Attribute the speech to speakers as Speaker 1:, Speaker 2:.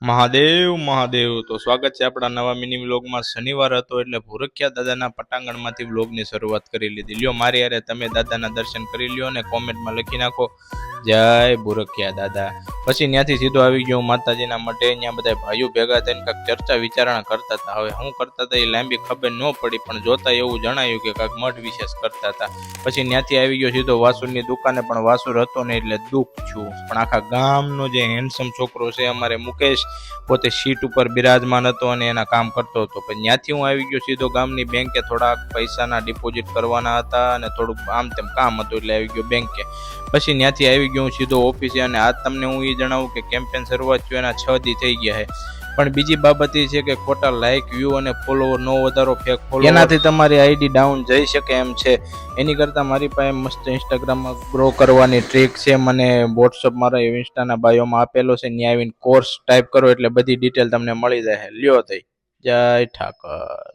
Speaker 1: મહાદેવ મહાદેવ. તો સ્વાગત છે આપણા નવા મિની વ્લોગમાં. શનિવાર હતો એટલે ભૂરખિયા દાદાના પટાંગણમાંથી વ્લોગની શરૂઆત કરી લીધી. લ્યો મારી યારે તમે દાદાના દર્શન કરી લ્યો અને કોમેન્ટમાં લખી નાખો જય ભૂરખિયા દાદા. પછી ત્યાંથી સીધો આવી ગયો માતાજીના મઢે. ત્યાં બધા ભાઈઓ ભેગા થઈને કાંઈક ચર્ચા વિચારણા કરતા હતા. હવે શું કરતા હતા એ લાંબી ખબર ન પડી, પણ જોતા એવું જણાયું કે કાંઈક મઠ વિશેષ કરતા હતા. પછી ત્યાંથી આવી ગયો સીધો વાસુરની દુકાને, પણ વાસુર હતો ને એટલે દુઃખ છું. પણ આખા ગામનો જે હેન્ડસમ છોકરો છે અમારે મુકેશ, પોતે સીટ ઉપર બિરાજમાન હતો અને એના કામ કરતો હતો. પણ ત્યાંથી હું આવી ગયો સીધો ગામની બેંકે. થોડાક પૈસાના ડિપોઝિટ કરવાના હતા અને થોડુંક આમ તેમ કામ હતું એટલે આવી ગયો બેંકે. પછી ત્યાંથી આવી ગયો હું સીધો ઓફિસે. અને આજ તમને હું એ જણાવું કે કેમ્પેન શરૂઆત થયું એના 6 દી થઈ ગયા છે. પણ બીજી બાબત એ છે કે ખોટા લાઇક, વ્યૂ અને ફોલોવર નો વધારો, ફેક ફોલો, એનાથી તમારી આઈડી ડાઉન જઈ શકે એમ છે. એની કરતાં મારી પાસે મસ્ત ઇન્સ્ટાગ્રામમાં ગ્રો કરવાની ટ્રીક છે. મને વોટ્સઅપ મારા ઇન્સ્ટાના બાયોમાં આપેલો છે. ત્યાં આવીને કોર્સ ટાઈપ કરો એટલે બધી ડિટેલ તમને મળી જાય. લ્યો થઈ જય ઠાકર.